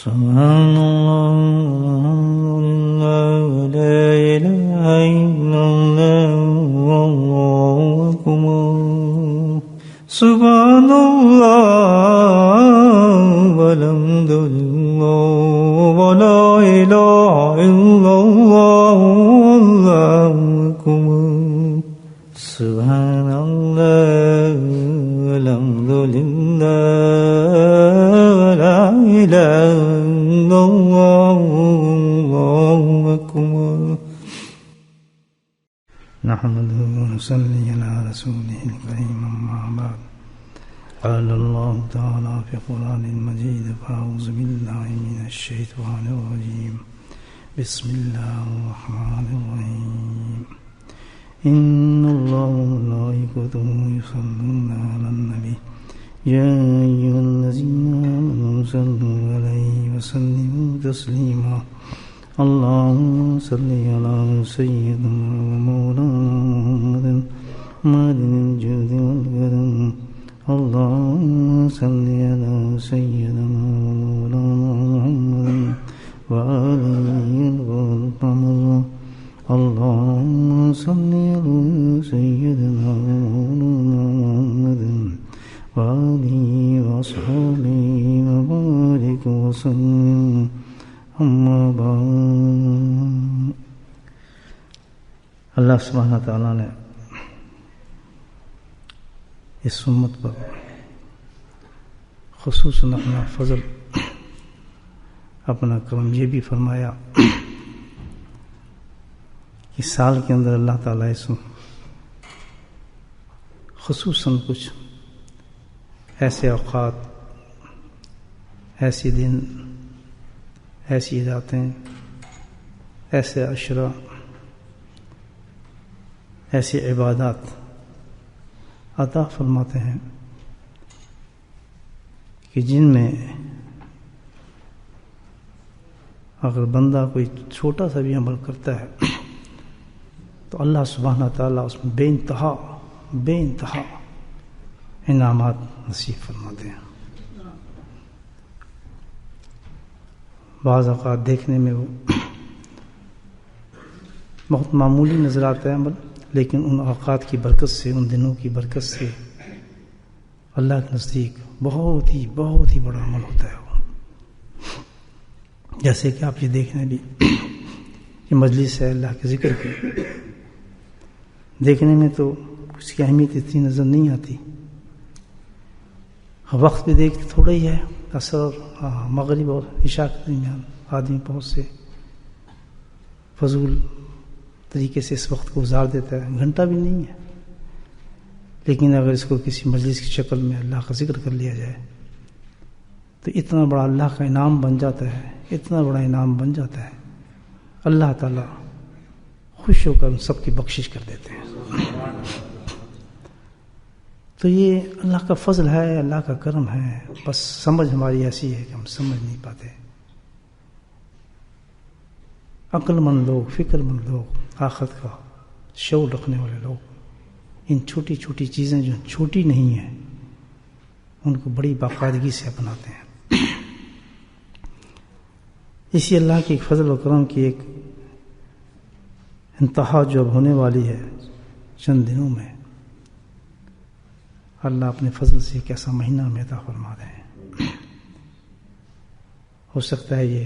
سبحان اللہ لا الہ الا اللہ واللہ اکبر سبحان اللہ والحمد للہ ولا الہ الا اللہ واللہ اکبر سبحان اللہ والحمد للہ ولا الہ الا اللہ واللہ اکبر نحمده ونصلي على رسوله الكريم أما بعد قال الله تعالى في القرآن المجيد فأعوذ بالله من الشيطان الرجيم بسم الله الرحمن الرحيم إن الله وملائكته يصلون على النبي يا أيها الذين آمنوا صلوا عليه وسلموا تسليما اللهم صل على سيدنا ومولانا محمد معدن الجود والكرم اللهم صل على سيدنا ومولانا محمد وآله القمر اللهم صل على سيدنا ومولانا محمد وآله وأصحابه وبارك وسلم اما بعد اللہ سبحانہ تعالیٰ نے اس امت پر خصوصاً اپنا فضل اپنا کرم یہ بھی فرمایا کہ سال کے اندر اللہ تعالیٰ اس خصوصاً کچھ ایسے اوقات ایسے دن ایسی راتیں ایسے عشرہ ایسی عبادات عطا فرماتے ہیں کہ جن میں اگر بندہ کوئی چھوٹا سا بھی عمل کرتا ہے تو اللہ سبحانہ تعالیٰ اس میں بے انتہا انعامات نصیب فرماتے ہیں. بعض اوقات دیکھنے میں وہ بہت معمولی نظر آتا ہے عمل، لیکن ان اوقات کی برکت سے، ان دنوں کی برکت سے اللہ کے نزدیک بہت ہی بڑا عمل ہوتا ہے. جیسے کہ آپ یہ دیکھنے بھی کہ مجلس ہے اللہ کے ذکر کی، دیکھنے میں تو اس کی اہمیت اتنی نظر نہیں آتی، وقت بھی دیکھتے تھوڑا ہی ہے، عصر مغرب اور عشاء کے درمیان آدمی بہت سے فضول طریقے سے اس وقت کو گزار دیتا ہے، گھنٹہ بھی نہیں ہے. لیکن اگر اس کو کسی مجلس کی شکل میں اللہ کا ذکر کر لیا جائے تو اتنا بڑا اللہ کا انعام بن جاتا ہے، اتنا بڑا انعام بن جاتا ہے. اللہ تعالیٰ خوش ہو کر ان سب کی بخشش کر دیتے ہیں. تو یہ اللہ کا فضل ہے، اللہ کا کرم ہے، بس سمجھ ہماری ایسی ہے کہ ہم سمجھ نہیں پاتے. عقل مند لوگ، فکر مند لوگ، آخرت کا شعور رکھنے والے لوگ ان چھوٹی چھوٹی چیزیں جو چھوٹی نہیں ہیں ان کو بڑی باقاعدگی سے اپناتے ہیں. اسی اللہ کے فضل و کرم کی ایک انتہا جو اب ہونے والی ہے چند دنوں میں، اللہ اپنے فضل سے ایک ایسا مہینہ ہمیں عطا فرما دے. ہو سکتا ہے یہ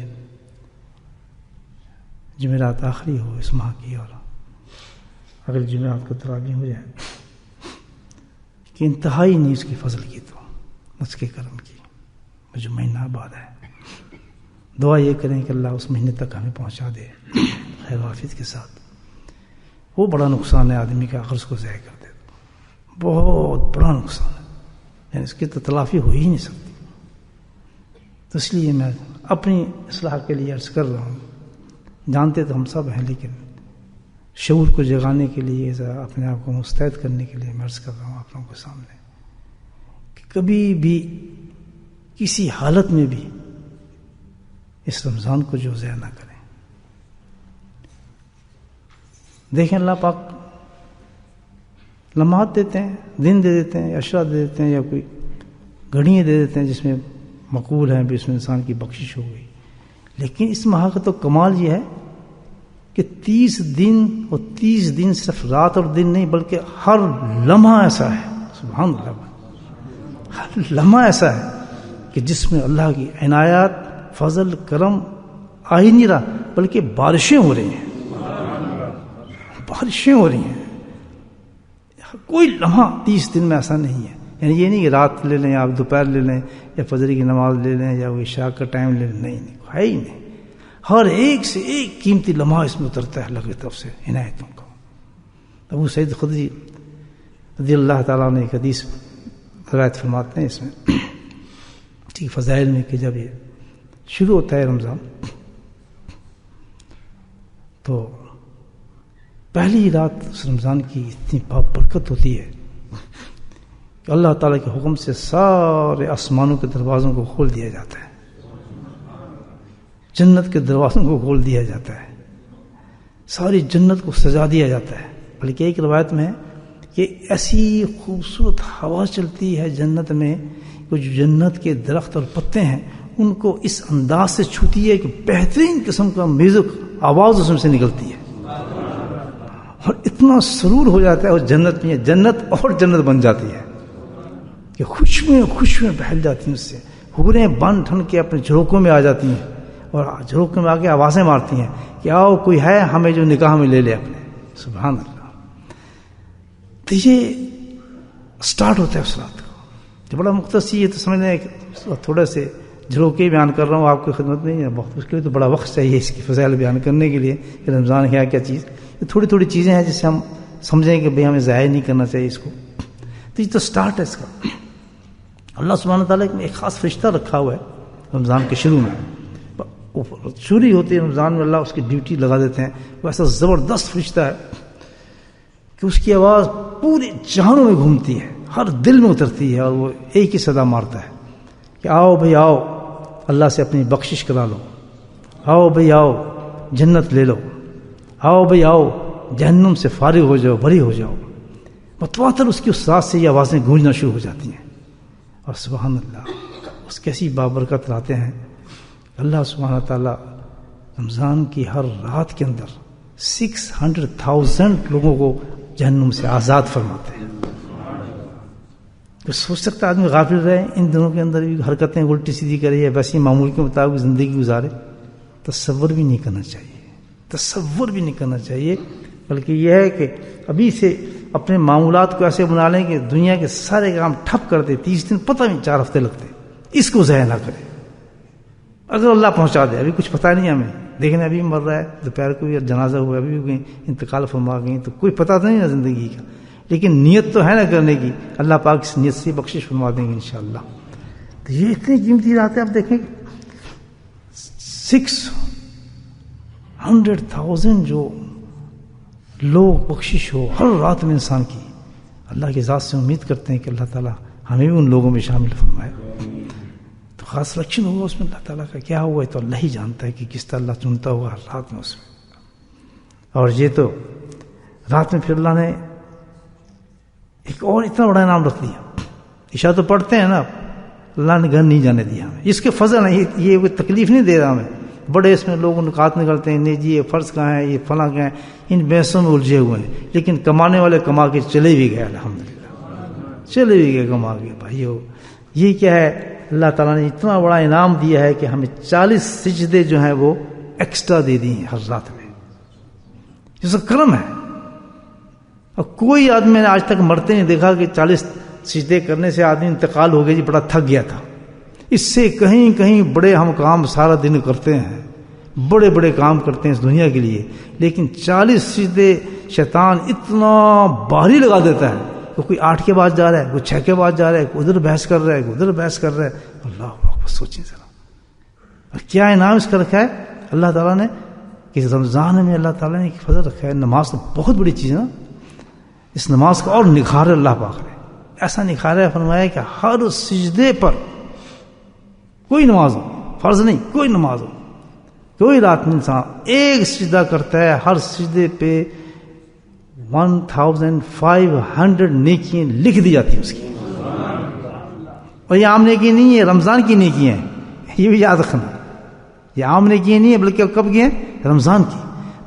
جمعرات آخری ہو اس ماہ کی، اور اگلی جمعرات کو تراویح ہو جائے کہ انتہائی نہیں اس کی فضل کی، تو اس کے کرم کی جو مہینہ بعد ہے. دعا یہ کریں کہ اللہ اس مہینے تک ہمیں پہنچا دے خیر و عافیت کے ساتھ. وہ بڑا نقصان ہے آدمی کا اگر اس کو ضائع کر دے، بہت بڑا نقصان ہے، یعنی اس کی تو تلافی ہو ہی نہیں سکتی. تو اس لیے میں اپنی اصلاح کے لیے عرض کر رہا ہوں، جانتے تو ہم سب ہیں، لیکن شعور کو جگانے کے لیے، اپنے آپ کو مستعد کرنے کے لیے میں عرض کر رہا ہوں آپ لوگوں کے سامنے کہ کبھی بھی کسی حالت میں بھی اس رمضان کو جو ضائع نہ کریں. دیکھیں اللہ پاک لمحات دیتے ہیں، دن دے دیتے ہیں، اشرا دے دیتے ہیں، یا کوئی گھڑیاں دے دیتے ہیں جس میں مقبول ہیں بھی اس میں انسان کی بخشش ہو گئی. لیکن اس ماہ کا تو کمال یہ ہے کہ 30 دن اور 30 دن صرف رات اور دن نہیں بلکہ ہر لمحہ ایسا ہے. سبحان اللہ. ہر لمحہ ایسا ہے کہ جس میں اللہ کی عنایات فضل کرم آ ہی نہیں رہا بلکہ بارشیں ہو رہی ہیں. بارشیں ہو رہی ہیں. کوئی لمحہ 30 دن میں ایسا نہیں ہے. یعنی یہ نہیں کہ رات لے لیں آپ دوپہر لے لیں یا فجر کی نماز لے لیں یا عشاء کا ٹائم لے لیں. نہیں ہے ہی نہیں. ہر ایک سے ایک قیمتی لمحہ اس میں اترتا ہے اللہ کی طرف سے عنایتوں کا. ابو سعید خدری رضی اللہ تعالیٰ نے ایک حدیث روایت فرماتے ہیں اس میں ٹھیک فضائل میں کہ جب یہ شروع ہوتا ہے رمضان تو پہلی رات اس رمضان کی اتنی برکت ہوتی ہے کہ اللہ تعالیٰ کے حکم سے سارے آسمانوں کے دروازوں کو کھول دیا جاتا ہے. جنت کے دروازوں کو کھول دیا جاتا ہے. ساری جنت کو سجا دیا جاتا ہے. بلکہ ایک روایت میں ہے کہ ایسی خوبصورت ہوا چلتی ہے جنت میں کہ جو جنت کے درخت اور پتے ہیں ان کو اس انداز سے چھوتی ہے کہ بہترین قسم کا میوزک آواز اس میں سے نکلتی ہے اور اتنا سرور ہو جاتا ہے اور جنت میں جنت اور جنت بن جاتی ہے کہ خوشبوئیں پھیل جاتی ہیں. اس سے حوریں بن ٹھن کے اپنے جھروکوں میں آ جاتی ہیں اور جھروکوں میں آ کے آوازیں مارتی ہیں کہ آؤ کوئی ہے ہمیں جو نکاح میں لے لے اپنے. سبحان اللہ. تو یہ سٹارٹ ہوتا ہے اس رات کو. جو بڑا مختصر یہ تو سمجھ لیں تھوڑے سے جھروکے بیان کر رہا ہوں آپ کی خدمت میں. بہت اس کے لیے تو بڑا وقت چاہیے اس کی فضائل بیان کرنے کے لیے کہ رمضان ہے کیا چیز. تھوڑی تھوڑی چیزیں ہیں جس سے ہم سمجھیں کہ بھئی ہمیں ضائع نہیں کرنا چاہیے اس کو. تو یہ تو سٹارٹ ہے اس کا. اللہ سبحانہ تعالیٰ نے ایک خاص فرشتہ رکھا ہوا ہے رمضان کے شروع میں. شروع ہوتی ہے رمضان میں اللہ اس کی ڈیوٹی لگا دیتے ہیں. وہ ایسا زبردست فرشتہ ہے کہ اس کی آواز پورے جہانوں میں گھومتی ہے, ہر دل میں اترتی ہے اور وہ ایک ہی صدا مارتا ہے کہ آؤ بھئی آؤ اللہ سے اپنی بخشش کرا لو, آؤ بھئی آؤ جنت لے لو, آؤ بھئی آؤ جہنم سے فارغ ہو جاؤ, بری ہو جاؤ. متواتر اس کی اس رات سے یہ آوازیں گونجنا شروع ہو جاتی ہیں. اور سبحان اللہ اس کیسی بابرکت راتیں ہیں. اللہ سبحانہ تعالیٰ رمضان کی ہر رات کے اندر 600,000 لوگوں کو جہنم سے آزاد فرماتے ہیں. تو سوچ سکتا آدمی غافل رہے ان دنوں کے اندر بھی حرکتیں الٹی سیدھی کرے یا ویسی معمول کے مطابق زندگی گزارے. تصور بھی نہیں کرنا چاہیے, تصور بھی نہیں کرنا چاہیے. بلکہ یہ ہے کہ ابھی سے اپنے معمولات کو ایسے بنا لیں کہ دنیا کے سارے کام ٹھپ کر دے. 30 دن پتہ نہیں 4 ہفتے لگتے, اس کو ضائع نہ کرے. اگر اللہ پہنچا دے, ابھی کچھ پتہ نہیں ہمیں, دیکھنے ابھی مر رہا ہے, دوپہر کو بھی جنازہ ہوا, ابھی بھی انتقال فرما گئی, تو کوئی پتہ تو نہیں نا زندگی کا, لیکن نیت تو ہے نا کرنے کی. اللہ پاک اس نیت سے بخشش فرما دیں گے انشاءاللہ. تو یہ اتنی قیمتی رات ہے. آپ دیکھیں 600,000 جو لوگ بخشش ہو ہر رات میں انسان کی. اللہ کی ذات سے امید کرتے ہیں کہ اللہ تعالیٰ ہمیں بھی ان لوگوں میں شامل فرمائے. تو خاص سلیکشن ہوگا اس میں اللہ تعالیٰ کا کیا ہوا ہے تو اللہ ہی جانتا ہے کہ کس طرح اللہ چنتا ہوا ہر رات میں اس میں. اور یہ تو رات میں پھر اللہ نے ایک اور اتنا بڑا انعام رکھ دیا. عشاء تو پڑھتے ہیں نا, اللہ نے گھر نہیں جانے دیا ہمیں. اس کے فضل ہے, یہ کوئی تکلیف نہیں دے رہا ہمیں. بڑے اس میں لوگ نکات نکلتے ہیں, نہیں جی یہ فرض کہاں ہے, یہ فلاں کہاں ہے, ان بحثوں میں الجھے ہوئے ہیں. لیکن کمانے والے کما کے چلے بھی گئے, الحمدللہ چلے بھی گئے کما کے. بھائیو یہ کیا ہے, اللہ تعالیٰ نے اتنا بڑا انعام دیا ہے کہ ہمیں 40 سجدے جو ہیں وہ ایکسٹرا دے دی ہیں ہر رات میں. یہ سب کرم ہے. اور کوئی آدمی نے آج تک مرتے نہیں دیکھا کہ 40 سجدے کرنے سے آدمی انتقال ہو گیا جی بڑا تھک گیا تھا. اس سے کہیں کہیں بڑے ہم کام سارا دن کرتے ہیں, بڑے بڑے کام کرتے ہیں اس دنیا کے لیے, لیکن 40 سجدے شیطان اتنا بھاری لگا دیتا ہے کہ کوئی 8 کے بعد جا رہا ہے, کوئی 6 کے بعد جا رہا ہے, کوئی ادھر بحث کر رہا ہے, کوئی ادھر بحث کر رہا ہے. اللہ اکبر, سوچیں ذرا. اور کیا انعام اس کا رکھا ہے اللہ تعالیٰ نے کہ رمضان میں اللہ تعالیٰ نے ایک فضل رکھا ہے. نماز تو بہت بڑی چیز ہے نا, اس نماز کا اور نکھار اللہ پاک نے ایسا نکھارا فرمایا کہ ہر سجدے پر کوئی نماز ہو, فرض نہیں, کوئی نماز ہو, کوئی رات میں انسان ایک سجدہ کرتا ہے, ہر سجدے پہ 1500 نیکیاں لکھ دی جاتی ہیں اس کی. اور یہ عام نیکی نہیں ہے, رمضان کی نیکی ہیں. یہ بھی یاد رکھنا. یہ عام نے کیے نہیں ہے بلکہ کب کیے ہیں؟ رمضان کی.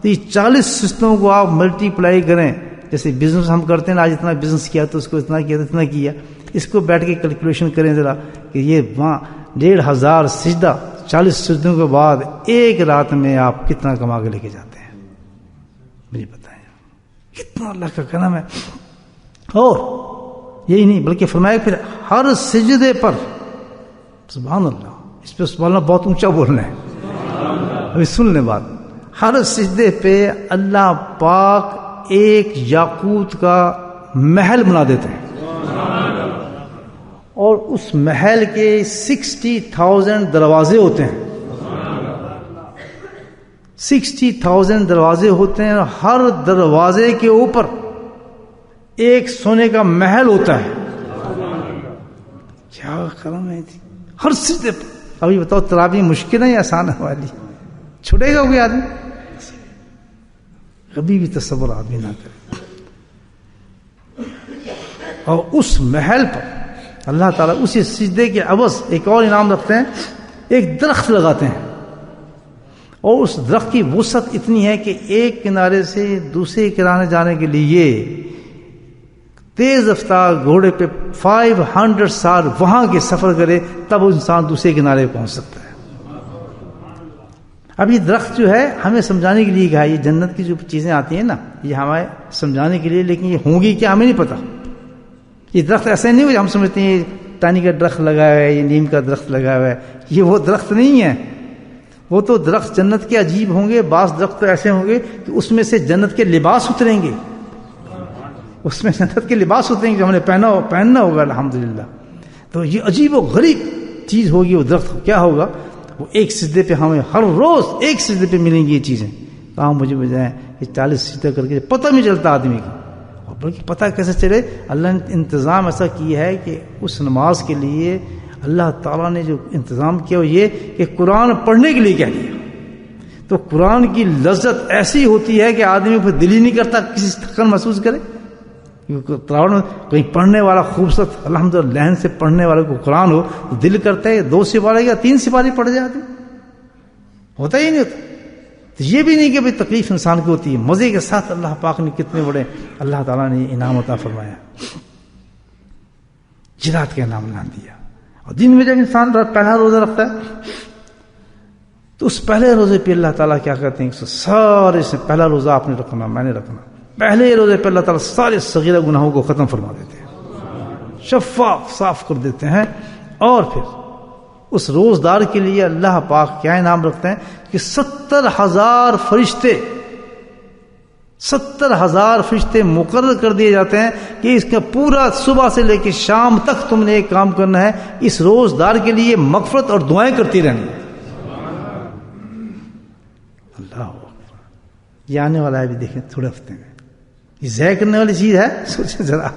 تو یہ 40 سجدوں کو آپ ملٹی پلائی کریں. جیسے بزنس ہم کرتے ہیں، آج اتنا بزنس کیا تو اس کو اتنا کیا تو اتنا کیا. اس کو بیٹھ کے کیلکولیشن کریں ذرا کہ یہ 1500 سجدہ 40 سجدوں کے بعد ایک رات میں آپ کتنا کما کے لے کے جاتے ہیں. مجھے بتائیں کتنا اللہ کا کرم ہے. اور یہی نہیں بلکہ فرمایا پھر ہر سجدے پر سبحان اللہ، اس پہ سبحان اللہ بہت اونچا بولنا ہے. ابھی سن لیں بات. ہر سجدے پہ اللہ پاک ایک یاقوت کا محل بنا دیتے ہیں، اور اس محل کے 60,000 دروازے ہوتے ہیں. 60,000 دروازے ہوتے ہیں، اور ہر دروازے کے اوپر ایک سونے کا محل ہوتا ہے. کیا کرم ہے جی ہر سجدے پر. ابھی بتاؤ تراویح مشکل ہے یا آسان ہے والی؟ چھوڑے گا کوئی آدمی؟ کبھی بھی تصور آدمی نہ کرے. اور اس محل پر اللہ تعالیٰ اسی سجدے کے عوض ایک اور انعام رکھتے ہیں. ایک درخت لگاتے ہیں، اور اس درخت کی وسعت اتنی ہے کہ ایک کنارے سے دوسرے کنارے جانے کے لیے تیز رفتار گھوڑے پہ 500 سال وہاں کے سفر کرے تب وہ انسان دوسرے کنارے پہنچ سکتا ہے. اب یہ درخت جو ہے ہمیں سمجھانے کے لیے کہا، یہ جنت کی جو چیزیں آتی ہیں نا یہ ہمیں سمجھانے کے لیے، لیکن یہ ہوں گی کیا ہمیں نہیں پتا. یہ درخت ایسے نہیں ہو ہم سمجھتے ہیں تانی کا درخت لگا ہوا ہے، یہ نیم کا درخت لگا ہوا ہے. یہ وہ درخت نہیں ہے. وہ تو درخت جنت کے عجیب ہوں گے. بعض درخت تو ایسے ہوں گے کہ اس میں سے جنت کے لباس اتریں گے. اس میں جنت کے لباس اتریں گے جو ہم نے پہننا ہوگا الحمدللہ. تو یہ عجیب و غریب چیز ہوگی وہ درخت. کیا ہوگا؟ وہ ایک سجدے پہ ہمیں ہر روز ایک سجدے پہ ملیں گی یہ چیزیں. کہاں مجھے بجائیں کہ 40 سجدے کر کے پتہ نہیں چلتا آدمی کو. اور بلکہ پتہ کیسے چلے؟ اللہ نے انتظام ایسا کیا ہے کہ اس نماز کے لیے اللہ تعالیٰ نے جو انتظام کیا وہ یہ کہ قرآن پڑھنے کے لیے کہہ دیا. تو قرآن کی لذت ایسی ہوتی ہے کہ آدمی پھر دل ہی نہیں کرتا کسی تھکن محسوس کرے. کہیں پڑھنے والا خوبصورت الحمدللہ لہن سے پڑھنے والے کو قرآن ہو تو دل کرتا ہے 2 سپارے یا 3 سپارے پڑھ جاتے. ہوتا ہی نہیں ہوتا. تو یہ بھی نہیں کہ بھائی تکلیف انسان کی ہوتی ہے. مزے کے ساتھ اللہ پاک نے کتنے بڑے اللہ تعالیٰ نے انعام عطا فرمایا. جنات کا انعام نام دیا. اور دن میں جب انسان پہلا روزہ رکھتا ہے تو اس پہلے روزے پہ اللہ تعالیٰ کیا کہتے ہیں؟ سارے سے پہلا روزہ آپ نے رکھنا، میں نے رکھنا. پہلے روزے پہ اللہ تعالیٰ سارے صغیرہ گناہوں کو ختم فرما دیتے ہیں، شفاف صاف کر دیتے ہیں. اور پھر اس روزدار کے لیے اللہ پاک کیا انعام رکھتے ہیں کہ 70,000 فرشتے مقرر کر دیے جاتے ہیں کہ اس کا پورا صبح سے لے کے شام تک تم نے ایک کام کرنا ہے، اس روزدار کے لیے مغفرت اور دعائیں کرتی رہنی. اللہ یہ آنے والا ہے بھی دیکھیں تھوڑے ہفتے میں. یہ ضائع کرنے والی چیز ہے. سوچیں ذرا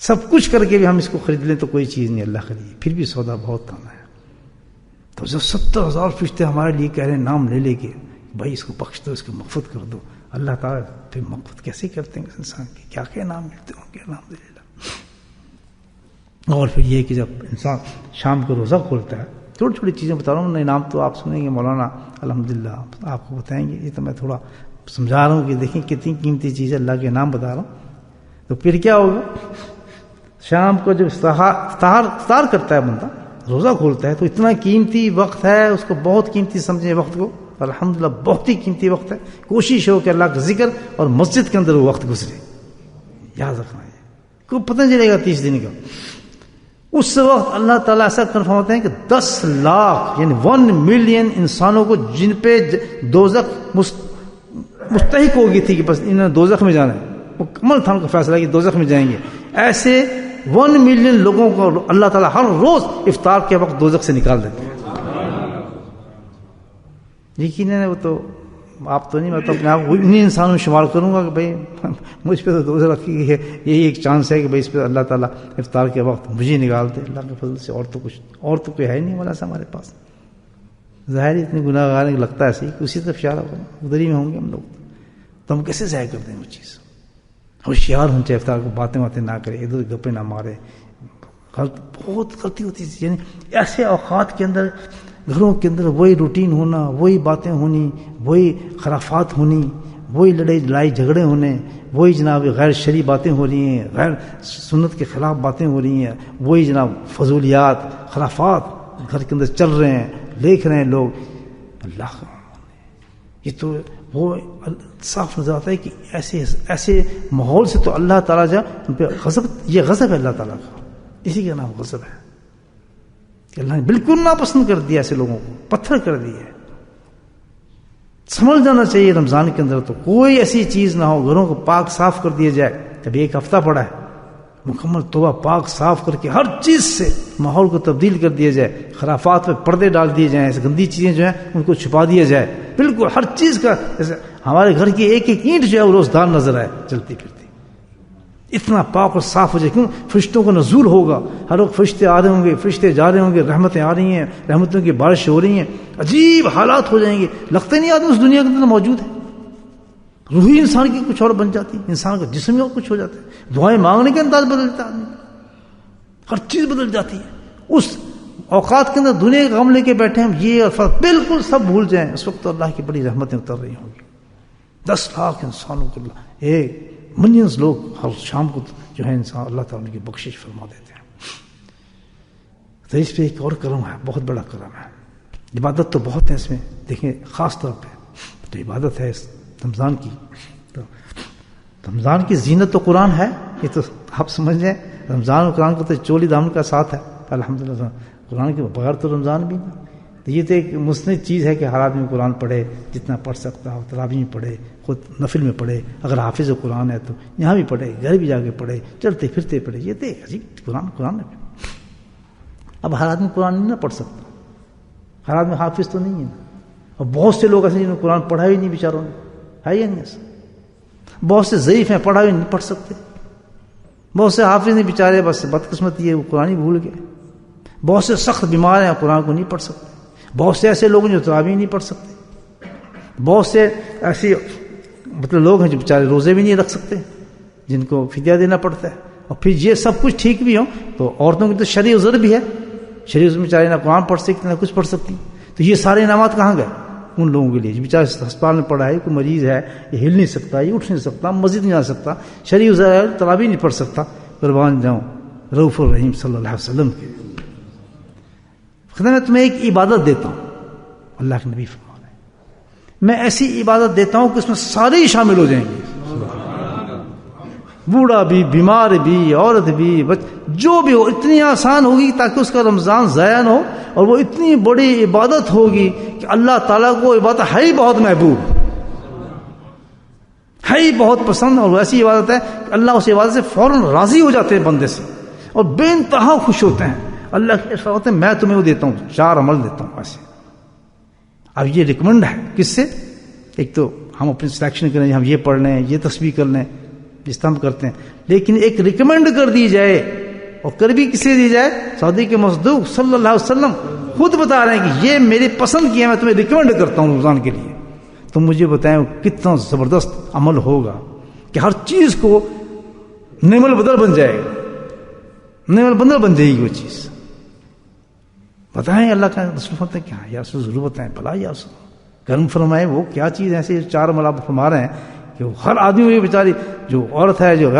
سب کچھ کر کے بھی ہم اس کو خرید لیں تو کوئی چیز نہیں اللہ کے لیے. پھر بھی سودا بہت کم ہے. تو جب 70,000 فرشتے ہمارے لیے کہہ رہے ہیں نام لے لے کے بھائی اس کو بخش دو، اس کو مغفرت کر دو. اللہ تعالیٰ پھر مغفرت کیسے کرتے ہیں انسان کی؟ کیا کیا نام ملتے ہوں گے الحمدللہ. اور پھر یہ کہ جب انسان شام کو روزہ کھولتا ہے، چھوٹی چھوٹی چیزیں بتا رہا ہوں، انعام تو آپ سنیں گے مولانا الحمدللہ آپ کو بتائیں گے. یہ تو میں تھوڑا سمجھا رہا ہوں کہ دیکھیں کتنی قیمتی چیز ہے، اللہ کے نام بتا رہا ہوں. تو پھر کیا ہوگا؟ شام کو جب افطار کرتا ہے بندہ، روزہ کھولتا ہے، تو اتنا قیمتی وقت ہے، اس کو بہت قیمتی سمجھیں وقت کو. الحمدللہ بہت ہی قیمتی وقت ہے. کوشش ہو کہ اللہ کا ذکر اور مسجد کے اندر وہ وقت گزرے. یاد رکھنا ہے کوئی پتہ نہیں چلے گا 30 دن کا. اس وقت اللہ تعالیٰ ایسا کنفرم ہوتے ہیں کہ 10 لاکھ یعنی 1 ملین انسانوں کو جن پہ دوزخ مستحق ہوگی تھی کہ بس انہوں نے دوزخ میں جانا ہے، مکمل تھا ان کا فیصلہ کہ دوزخ میں جائیں گے، ایسے 1 ملین لوگوں کو اللہ تعالیٰ ہر روز افطار کے وقت دوزخ سے نکال دیتے ہیں. یقیناً وہ تو آپ تو نہیں، میں تو اپنے آپ کو انہیں انسانوں میں شمار کروں گا کہ بھائی مجھ پہ تو دوزخ رکھی گئی ہے. یہی ایک چانس ہے کہ بھائی اس پہ اللہ تعالیٰ افطار کے وقت مجھے نکال دے اللہ کے فضل سے. اور تو کوئی ہے نہیں مولا سا ہمارے پاس. ظاہر اتنے گناہ گار لگتا ہے ایسے ہی اسی طرف اشارہ کرنا، ادھر ہی میں ہوں گے ہم لوگ. تو ہم کیسے ضائع کرتے ہیں وہ چیز؟ ہوشیار ہوں چاہے افطار کو باتیں نہ کرے، ادھر گپے نہ مارے، بہت غلطی ہوتی تھی. یعنی ایسے اوقات کے اندر گھروں کے اندر وہی روٹین ہونا، وہی باتیں ہونی، وہی خرافات ہونی، وہی لڑائی جھگڑے ہونے، وہی جناب غیر شرعی باتیں ہو رہی ہیں، غیر سنت کے خلاف باتیں ہو رہی ہیں، وہی جناب فضولیات خرافات گھر کے اندر چل رہے ہیں، دیکھ رہے ہیں لوگ. اللہ یہ تو وہ صاف نظر آتا ہے کہ ایسے ماحول سے تو اللہ تعالیٰ جو ان پہ غضب، یہ غضب ہے اللہ تعالیٰ کا، اسی کا نام غضب ہے کہ اللہ نے بالکل ناپسند کر دیا ایسے لوگوں کو، پتھر کر دیا. سمجھ جانا چاہیے رمضان کے اندر تو کوئی ایسی چیز نہ ہو، گھروں کو پاک صاف کر دیا جائے. ابھی ایک ہفتہ پڑا ہے، مکمل توبہ پاک صاف کر کے ہر چیز سے ماحول کو تبدیل کر دیا جائے، خرافات پہ پردے ڈال دیے جائیں، ایسے گندی چیزیں جو ہیں ان کو چھپا دیا جائے، بالکل ہر چیز کا. جیسے ہمارے گھر کی ایک ایک اینٹ جو ہے وہ روزدار نظر آئے چلتی پھرتی، اتنا پاک اور صاف ہو جائے. کیوں؟ فرشتوں کا نزول ہوگا، ہر وقت فرشتے آ رہے ہوں گے، فرشتے جا رہے ہوں گے، رحمتیں آ رہی ہیں، رحمتوں کی بارش ہو رہی ہیں، عجیب حالات ہو جائیں گے، لگتا نہیں آدمی اس دنیا کے اندر موجود ہے. روحی انسان کی کچھ اور بن جاتی ہے، انسان کا جسم اور کچھ ہو جاتا ہے، دعائیں مانگنے کے انداز بدل جاتا ہے آدمی، ہر چیز بدل جاتی ہے. اس اوقات کے اندر دنیا کا غم لے کے بیٹھے ہم، یہ اور فرق بالکل سب بھول جائیں. اس وقت تو اللہ کی بڑی رحمتیں اتر رہی ہوں گی. 10 لاکھ انسانوں کو ایک ملینز لوگ ہر شام کو جو ہے انسان اللہ تعالیٰ کی بخشش فرما دیتے ہیں. تو اس پہ ایک اور کرم ہے، بہت بڑا کرم ہے. عبادت تو بہت ہے اس میں، دیکھیں خاص طور پہ تو عبادت ہے رمضان کی. تو رمضان کی زینت تو قرآن ہے، یہ تو آپ سمجھ جائیں. رمضان اور قرآن کا تو چولی دامن کا ساتھ ہے الحمدللہ. قرآن کے بغیر تو رمضان بھی نہیں. تو یہ تو ایک مستند چیز ہے کہ ہر آدمی قرآن پڑھے، جتنا پڑھ سکتا ہو، تراویح میں پڑھے، خود نفل میں پڑھے، اگر حافظ قرآن ہے تو یہاں بھی پڑھے، گھر بھی جا کے پڑھے، چلتے پھرتے پڑھے. یہ تو عجیب قرآن ہے. اب ہر آدمی قرآن نہیں نہ پڑھ سکتا، ہر آدمی حافظ تو نہیں ہے. اور بہت سے لوگ ایسے جنہوں نے قرآن پڑھا ہی نہیں بیچاروں نے، ہے یا نہیں ایسا؟ بہت سے ضعیف ہیں، پڑھا ہی نہیں پڑھ سکتے. بہت سے حافظ نہیں بیچارے، بس بدقسمتی ہے وہ قرآن ہی بھول گئے. بہت سے سخت بیمار ہیں، قرآن کو نہیں پڑھ سکتے. بہت سے ایسے لوگ ہیں جو تراویح نہیں پڑھ سکتے. بہت سے ایسے مطلب لوگ ہیں جو بیچارے روزے بھی نہیں رکھ سکتے، جن کو فدیہ دینا پڑتا ہے. اور پھر یہ سب کچھ ٹھیک بھی ہو تو عورتوں کی تو شرعی عذر بھی ہے، شرعی عذر میں بیچارے نہ قرآن پڑھ سکتے نہ کچھ پڑھ سکتی. تو یہ سارے انعامات کہاں گئے ان لوگوں کے لیے جو بیچارے ہسپتال میں پڑا ہے، کوئی مریض ہے، یہ ہل نہیں سکتا، یہ اٹھ نہیں سکتا، مسجد نہیں جا سکتا، شرعی عذر ہے، تراویح نہیں پڑھ سکتا. قربان جاؤں رؤوف الرحیم صلی اللہ علیہ وسلم کے. میں تمہیں ایک عبادت دیتا ہوں، اللہ کے نبی فرما رہے ہیں، میں ایسی عبادت دیتا ہوں کہ اس میں سارے ہی شامل ہو جائیں گے. بوڑھا بھی، بیمار بھی، عورت بھی، جو بھی ہو، اتنی آسان ہوگی تاکہ اس کا رمضان ضائع نہ ہو. اور وہ اتنی بڑی عبادت ہوگی کہ اللہ تعالیٰ کو عبادت ہے ہی بہت محبوب، ہے ہی بہت پسند. اور ایسی عبادت ہے کہ اللہ اس عبادت سے فوراً راضی ہو جاتے ہیں بندے سے، اور بے انتہا خوش ہوتے ہیں. اللہ کے ارشاد ہے میں تمہیں وہ دیتا ہوں، 4 عمل دیتا ہوں ایسے. اب یہ ریکمنڈ ہے کس سے؟ ایک تو ہم اپنی سلیکشن کریں، ہم یہ پڑھ لیں، یہ تسبیح کر لیں، جس طرح ہم کرتے ہیں. لیکن ایک ریکمنڈ کر دی جائے، اور کر بھی کسے دی جائے؟ سعودی کے مصدوق صلی اللہ علیہ وسلم خود بتا رہے ہیں کہ یہ میری پسند کی ہے، میں تمہیں ریکمنڈ کرتا ہوں رمضان کے لیے. تو مجھے بتائیں کتنا زبردست عمل ہوگا کہ ہر چیز کو نعم البدل بن جائے گا، نعم البدل بن جائے گی وہ چیز. بتائیں اللہ کا رسول فرماتے ہیں کیا یا رسول ضرور بتائیں، بھلا یا رسول کرم فرمائے وہ کیا چیز ایسے 4 عمل آپ فرما رہے ہیں کہ ہر آدمی یہ بیچاری جو عورت ہے جو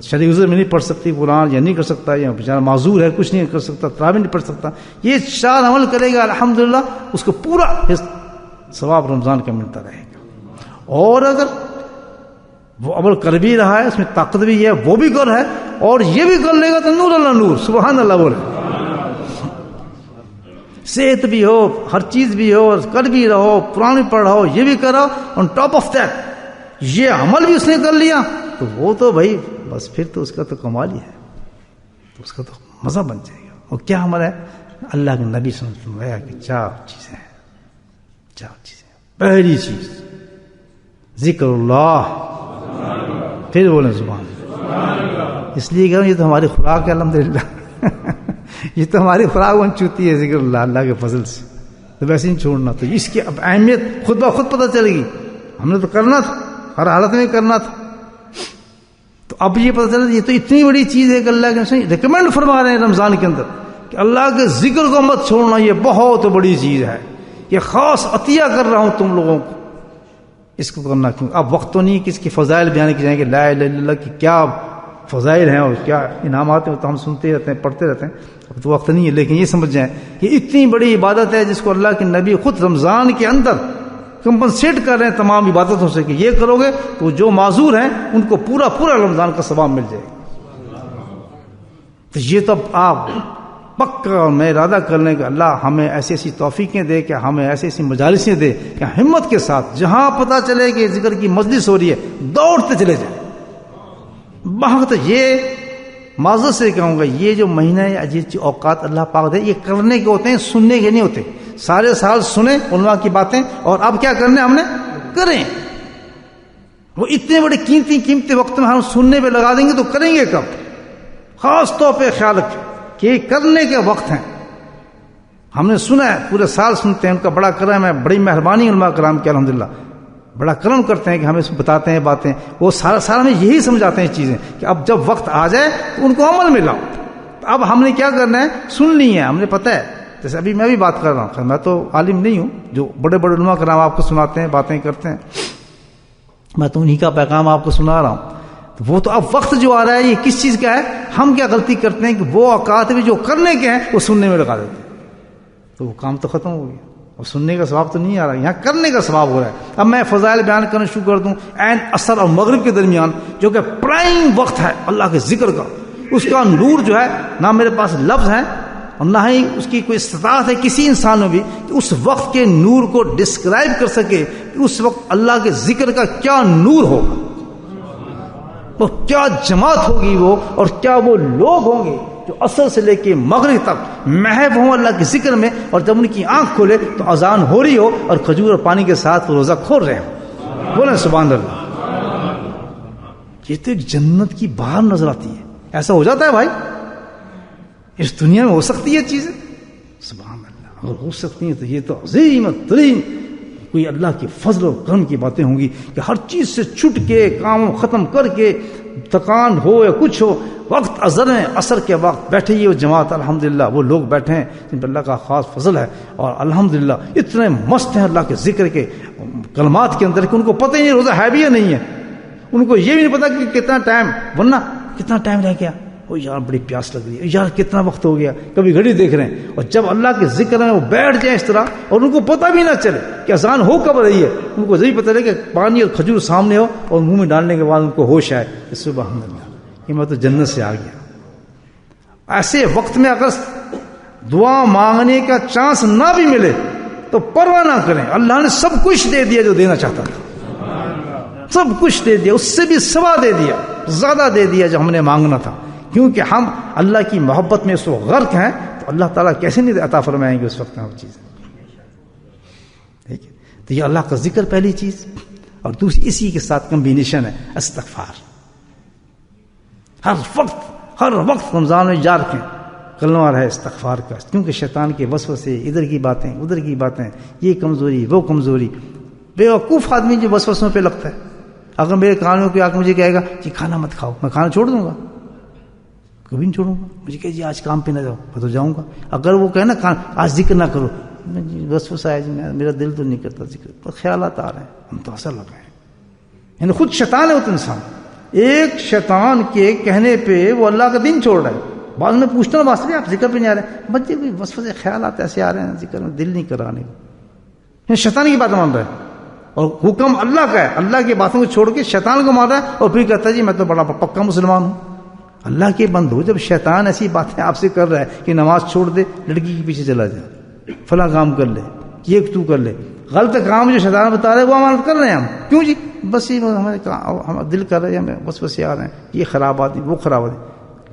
شرعی عذر میں نہیں پڑھ سکتی قرآن، یا نہیں کر سکتا، یا بیچارہ معذور ہے کچھ نہیں کر سکتا، تراویح نہیں پڑھ سکتا، یہ 4 عمل کرے گا الحمدللہ اس کو پورا ثواب رمضان کا ملتا رہے گا. اور اگر وہ عمل کر بھی رہا ہے، اس میں طاقت بھی ہے، وہ بھی کر ہے، اور یہ بھی کر لے گا تو نور اللہ نور، سبحان اللہ بولے. صحت بھی ہو، ہر چیز بھی ہو، کر بھی رہو، قرآن بھی پڑھ رہو، یہ بھی کرو، آن ٹاپ آف دیٹ یہ عمل بھی اس نے کر لیا، تو وہ تو بھائی بس پھر تو اس کا تو کمال ہی ہے، تو اس کا تو مزہ بن جائے گا. اور کیا عمل ہے؟ اللہ کے نبی صلی اللہ علیہ وسلم نے کہ 4 چیزیں ہیں. 4 چیزیں. پہلی چیز ذکر اللہ، پھر بولیں سبحان اللہ. اس لیے کہ یہ تو ہماری خوراک ہے الحمدللہ یہ تو ہماری خوراک بن چکی ہے ذکر اللہ، اللہ کے فضل سے. تو ویسے نہیں چھوڑنا، تو اس کی اب اہمیت خود بخود پتہ چلے گی. ہم نے تو کرنا تھا، ہر حالت میں کرنا تھا. تو اب یہ پتہ چلا یہ تو اتنی بڑی چیز ہے کہ اللہ کے رسول ریکمینڈ فرما رہے ہیں رمضان کے اندر کہ اللہ کے ذکر کو مت چھوڑنا، یہ بہت بڑی چیز ہے، یہ خاص عطیہ کر رہا ہوں تم لوگوں کو، اس کو کرنا کیوں؟ اب وقت تو نہیں کہ اس کی فضائل بیان کی جائیں کہ لا الہ الا اللہ کی کیا فضائل ہیں اور کیا انعامات ہیں، وہ تو ہم سنتے رہتے ہیں، پڑھتے رہتے ہیں، اب تو وقت نہیں ہے۔ لیکن یہ سمجھ جائیں یہ اتنی بڑی عبادت ہے جس کو اللہ کے نبی خود رمضان کے اندر کمپنسیٹ کر رہے ہیں تمام عبادتوں سے کہ یہ کرو گے تو جو معذور ہیں ان کو پورا پورا رمضان کا ثواب مل جائے گا۔ تو یہ تو آپ پکا میں ارادہ کر لیں کہ اللہ ہمیں ایسی ایسی توفیقیں دے کہ ہمیں ایسی ایسی مجالسیں دے کہ ہمت کے ساتھ جہاں پتہ چلے کہ ذکر کی مجلس ہو رہی ہے دوڑتے چلے جائیں۔ بہت یہ معذرت سے کہوں گا یہ جو مہینہ عجیب اوقات اللہ پاک دے یہ کرنے کے ہوتے ہیں، سننے کے نہیں ہوتے۔ سارے سال سنیں علماء کی باتیں اور اب کیا کرنے ہم نے کریں۔ وہ اتنے بڑے قیمتی وقت میں ہم سننے پہ لگا دیں گے تو کریں گے کب؟ خاص طور پہ خیال رکھیں کہ یہ کرنے کے وقت ہیں۔ ہم نے سنا ہے پورے سال سنتے ہیں، ان کا بڑا کرم ہے، بڑی مہربانی علماء کرام کی الحمدللہ، بڑا کرم کرتے ہیں کہ ہمیں بتاتے ہیں باتیں، وہ سارا ہمیں یہی سمجھاتے ہیں چیزیں کہ اب جب وقت آ جائے تو ان کو عمل میں لاؤ۔ اب ہم نے کیا کرنا ہے؟ سن لی ہے، ہم نے پتہ ہے۔ جیسے ابھی میں بھی بات کر رہا ہوں، میں تو عالم نہیں ہوں، جو بڑے بڑے علماء کرام آپ کو سناتے ہیں باتیں کرتے ہیں، میں تو انہی کا پیغام آپ کو سنا رہا ہوں۔ وہ تو اب وقت جو آ رہا ہے یہ کس چیز کا ہے؟ ہم کیا غلطی کرتے ہیں کہ وہ اوقات میں جو کرنے کے ہیں وہ سننے میں لگا دیتے ہیں، تو وہ کام تو ختم ہو گیا، اور سننے کا ثواب تو نہیں آ رہا، یہاں کرنے کا ثواب ہو رہا ہے۔ اب میں فضائل بیان کرنا شروع کر دوں عین عصر اور مغرب کے درمیان جو کہ پرائم وقت ہے اللہ کے ذکر کا، اس کا نور جو ہے نہ میرے پاس لفظ ہیں اور نہ ہی اس کی کوئی استطاعت ہے کسی انسان میں بھی کہ اس وقت کے نور کو ڈسکرائب کر سکے کہ اس وقت اللہ کے ذکر کا کیا نور ہوگا، وہ کیا جماعت ہوگی وہ، اور کیا وہ لوگ ہوں گے جو عصر سے لے کے مغرب تک محو ہوں اللہ کے ذکر میں، اور جب ان کی آنکھ کھولے تو اذان ہو رہی ہو اور کھجور اور پانی کے ساتھ وہ روزہ کھول رہے ہوں۔ بولیں سبحان اللہ۔ یہ تو ایک جنت کی بہار نظر آتی ہے۔ ایسا ہو جاتا ہے بھائی، اس دنیا میں ہو سکتی ہے چیزیں؟ سبحان اللہ، اگر ہو سکتی ہیں تو یہ تو عظیم ترین کوئی اللہ کے فضل و کرم کی باتیں ہوں گی کہ ہر چیز سے چھٹ کے کام ختم کر کے تکان ہو یا کچھ ہو، وقت عصر کے وقت بیٹھے یہ جماعت الحمدللہ، وہ لوگ بیٹھے ہیں جن پر اللہ کا خاص فضل ہے، اور الحمدللہ اتنے مست ہیں اللہ کے ذکر کے کلمات کے اندر کہ ان کو پتہ ہی نہیں روزہ ہے بھی یا نہیں ہے، ان کو یہ بھی نہیں پتا کہ کتنا ٹائم، ورنہ کتنا ٹائم رہ گیا، وہ یار بڑی پیاس لگ رہی ہے، یار کتنا وقت ہو گیا، کبھی گھڑی دیکھ رہے ہیں، اور جب اللہ کے ذکر میں وہ بیٹھ جائیں اس طرح اور ان کو پتہ بھی نہ چلے کہ اذان ہو کب رہی ہے، ان کو یہی پتہ لگے کہ پانی اور کھجور سامنے ہو اور منہ میں ڈالنے کے بعد ان کو ہوش آئے، سبحان اللہ، کہ میں تو جنت سے آ گیا۔ ایسے وقت میں اگر دعا مانگنے کا چانس نہ بھی ملے تو پرواہ نہ کریں، اللہ نے سب کچھ دے دیا جو دینا چاہتا تھا، سب کچھ دے دیا، اس سے بھی سوا دے دیا، زیادہ دے دیا جو ہم نے مانگنا تھا، کیونکہ ہم اللہ کی محبت میں اس وقت غرق ہیں، تو اللہ تعالیٰ کیسے نہیں عطا فرمائیں گے اس وقت ہر چیز۔ ٹھیک ہے، تو یہ اللہ کا ذکر پہلی چیز، اور دوسری اسی کے ساتھ کمبینیشن ہے استغفار۔ ہر وقت رمضان میں یاد رکھیں کلمہ ہے استغفار کا، کیونکہ شیطان کے وسوسے، ادھر کی باتیں ادھر کی باتیں، یہ کمزوری وہ کمزوری، بے وقوف آدمی جو وسوسوں پہ لگتا ہے۔ اگر میرے کانوں پہ آ کے مجھے کہے گا کہ کھانا مت کھاؤ، میں کھانا چھوڑ دوں گا؟ کبھی نہیں چھوڑوں گا۔ مجھے کہ جی آج کام پہ نہ جاؤ، میں تو جاؤں گا۔ اگر وہ کہے نا آج ذکر نہ کرو، وسوسہ ہے جی میرا دل تو نہیں کرتا ذکر، تو خیالات آ رہے ہیں، ہم تو اثر لگ رہے ہیں، یعنی خود شیطان ہے وہ انسان، ایک شیطان کے کہنے پہ وہ اللہ کا دین چھوڑ رہا ہے۔ بعض میں پوچھتا ہوں واسطے آپ ذکر پہ نہیں آ رہے ہیں، بچے کوئی وسوسے خیالات ایسے آ رہے ہیں ذکر میں دل نہیں کرانے کو، شیطان کی بات مان رہا ہے، اور حکم اللہ کا ہے، اللہ کی باتوں کو چھوڑ کے شیطان کو مان رہا ہے، اور پھر کہتا ہے جی میں تو بڑا پکا مسلمان ہوں۔ اللہ کے بندو، جب شیطان ایسی باتیں آپ سے کر رہا ہے کہ نماز چھوڑ دے، لڑکی کے پیچھے چلا جائے، فلاں کام کر لے، یہ تو کر لے، غلط کام جو شیطان بتا رہے ہیں وہ امانت کر رہے ہیں ہم، کیوں جی؟ بس یہ ہمارے دل کر رہے ہیں، ہمیں بس بس آ رہے ہیں، یہ خراب آدمی وہ خراب آدمی،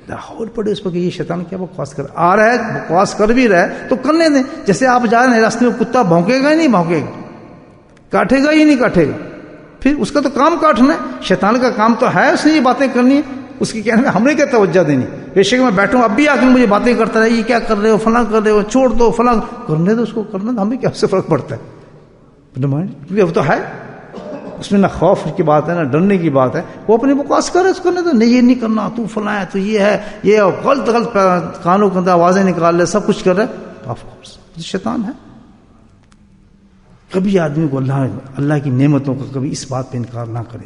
لاہور پڑے اس پر کہ یہ شیطان کیا بکواس کر آ رہا ہے، بکواس کر بھی رہا ہے تو کرنے دیں۔ جیسے آپ جا رہے ہیں راستے میں، کتا بھونکے گا ہی نہیں بھونکے گا، کاٹے گا ہی نہیں کاٹے گا، پھر اس کا تو کام کاٹنا ہے، شیطان کا کام تو ہے اس نے یہ باتیں کرنی ہے، اس کی کہنے میں ہم نے کیا توجہ دینی؟ بے شک میں بیٹھوں اب بھی آ کے مجھے باتیں کرتا رہے، یہ کیا کر رہے ہو، فلاں کر رہے ہو، چھوڑ دو، فلاں کرنے دو، اس کو کرنا، ہمیں کیا اس سے فرق پڑتا ہے؟ اب تو ہے اس میں نہ خوف کی بات ہے نہ ڈرنے کی بات ہے. وہ اپنی بکواس کر رہے اس کرنے تو نہیں یہ نہیں کرنا تو فلاں ہے تو یہ ہے یہ غلط کانوں کے اندر آوازیں نکال رہے سب کچھ کر رہے. آف کورس شیطان ہے. کبھی آدمی کو اللہ کی نعمتوں کا کبھی اس بات پہ انکار نہ کرے.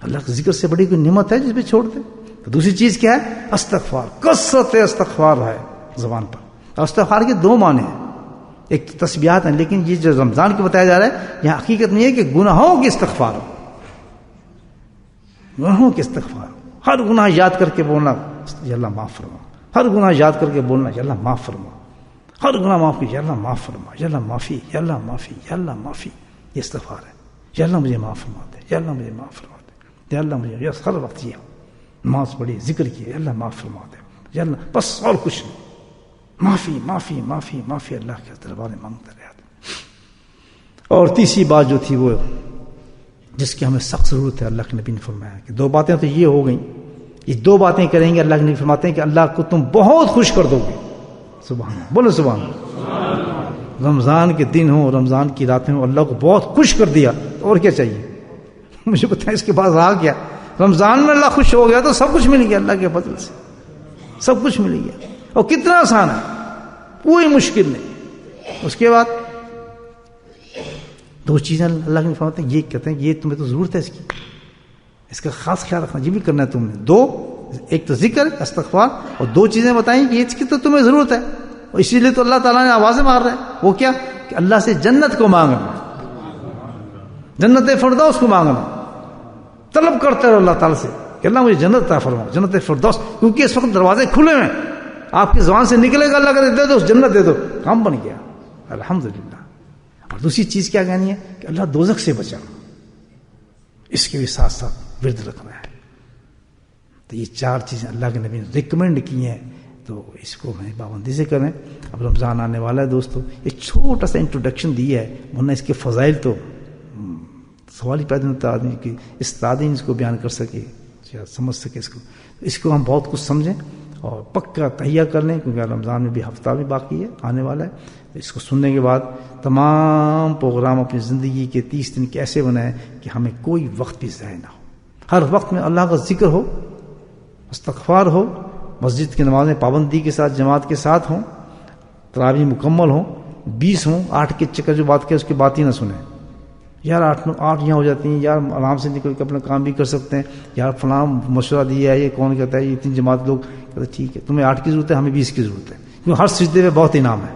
اللہ کے ذکر سے بڑی کوئی نعمت ہے جس پہ چھوڑ دے. تو دوسری چیز کیا ہے؟ استغفار. کثرت استغفار ہے زبان پر. استغفار کے دو معنی ہیں. ایک تسبیحات ہیں لیکن یہ جو رمضان کے بتایا جا رہا ہے یہاں حقیقت نہیں ہے کہ گناہوں کی استغفار ہو. گناہوں کی استغفار ہر گناہ یاد کر کے بولنا یا اللہ معاف فرما. ہر گناہ یاد کر کے بولنا یا اللہ معاف فرما. ہر گناہ معاف کی یا اللہ معاف فرما. یا اللہ معافی یا اللہ معافی یا اللہ معافی. یہ استغفار ہے. یا اللہ مجھے معاف فرما دے. یا اللہ مجھے معاف فرما دے. یا اللہ مجھے ہر وقت یہ نماز پڑھی ذکر کیے یا اللہ معاف فرما دے. یا اللہ بس اور کچھ نہیں. معافی معافی معافی معافی اللہ کے دربار میں مانگتے رہے. اور تیسری بات جو تھی وہ جس کی ہمیں سخت ضرورت ہے, اللہ کے نبی نے فرمایا کہ دو باتیں تو یہ ہو گئیں, یہ دو باتیں کریں گے. اللہ کے نبی فرماتے ہیں کہ اللہ کو تم بہت خوش کر دو گے. سبحان اللہ, بولو سبحان اللہ. رمضان کے دن ہوں, رمضان کی راتیں ہوں, اللہ کو بہت خوش کر دیا, اور کیا چاہیے مجھے بتائیں اس کے بعد رہا کیا؟ رمضان میں اللہ خوش ہو گیا تو سب کچھ مل گیا. اللہ کے فضل سے سب کچھ مل گیا. اور کتنا آسان ہے, کوئی مشکل نہیں. اس کے بعد دو چیزیں اللہ کے فرماتے ہیں, یہ کہتے ہیں یہ تمہیں تو ضرورت ہے اس کی, اس کا خاص خیال رکھنا, یہ بھی کرنا ہے تم نے. دو, ایک تو ذکر استغفار, اور دو چیزیں بتائیں کہ اس کی تو تمہیں ضرورت ہے. اور اسی لیے تو اللہ تعالیٰ نے آوازیں مار رہے ہیں. وہ کیا کہ اللہ سے جنت کو مانگنا, جنت فردوس کو مانگنا, طلب کرتے رہو اللہ تعالیٰ سے کہ اللہ مجھے جنت عطا فرما, جنت فردوس. کیونکہ اس وقت دروازے کھلے ہیں, آپ کی زبان سے نکلے گا اللہ کا دے دو جنت دے دو, کام بن گیا الحمدللہ. اور دوسری چیز کیا کہنی ہے کہ اللہ دوزخ سے بچا, اس کے بھی ساتھ ساتھ ورد رکھنا ہے. تو یہ چار چیزیں اللہ کے نبی نے ریکمینڈ کی ہیں, تو اس کو میں پابندی سے کریں. اب رمضان آنے والا ہے دوستو, یہ چھوٹا سا انٹروڈکشن دیا ہے, ورنہ اس کے فضائل تو سوال ہی پیدا ہوتا ہے آدمی کی اس تعدین اس کو بیان کر سکے یا سمجھ سکے. اس کو ہم بہت کچھ سمجھیں اور پکا تہیہ کر لیں, کیونکہ رمضان میں بھی ہفتہ بھی باقی ہے, آنے والا ہے. اس کو سننے کے بعد تمام پروگرام اپنی زندگی کے 30 دن کے ایسے بنائیں کہ ہمیں کوئی وقت بھی ضائع نہ ہو. ہر وقت میں اللہ کا ذکر ہو, استغفار ہو, مسجد کی نمازیں پابندی کے ساتھ جماعت کے ساتھ ہوں, تراویح مکمل ہوں, 20 ہوں. 8 کے چکر جو بات کرے اس کی بات ہی نہ سنیں. یار 8 یہاں ہو جاتی ہیں, یار آرام سے نکل کے اپنا کام بھی کر سکتے ہیں, یار فلاں مشورہ دیا ہے, یہ کون کہتا ہے, یہ 3 جماعت لوگ کہتے ہیں ٹھیک ہے تمہیں 8 کی ضرورت ہے, ہمیں 20 کی ضرورت ہے, کیونکہ ہر سجدے میں بہت انعام ہے,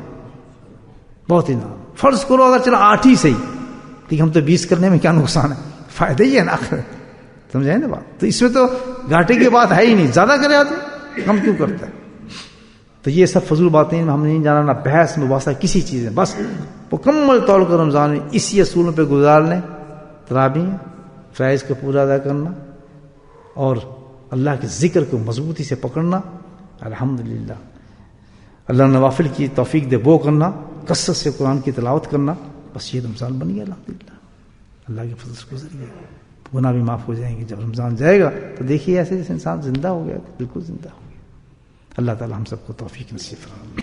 بہت انعام. فرض کرو اگر چلو 8 ہی صحیح, ٹھیک ہم تو 20 کرنے میں کیا نقصان ہے, فائدہ ہی ہے نا, سمجھائے نا بات. تو اس میں تو گھاٹے کی بات ہے ہی نہیں, زیادہ کرے آدمی کم کیوں کرتا ہے. تو یہ سب فضول باتیں ہم نہیں جانا, نہ بحث مباحثہ کسی چیز میں, بس مکمل طور پر رمضان میں اسی اصولوں پہ گزار لیں. تراویح فرائض کو پورا ادا کرنا اور اللہ کے ذکر کو مضبوطی سے پکڑنا, الحمدللہ اللہ نوافل کی توفیق دے وہ کرنا, کثرت سے قرآن کی تلاوت کرنا. بس یہ رمضان بن گیا الحمدللہ, اللہ کے فضل سے گزر گیا. گناہ بھی معاف ہو جائیں گے. جب رمضان جائے گا تو دیکھیے ایسے جیسے انسان زندہ ہو گیا, بالکل زندہ ہو گیا. اللہ تعالی ہم سب کو توفیق نصیب فرمائے.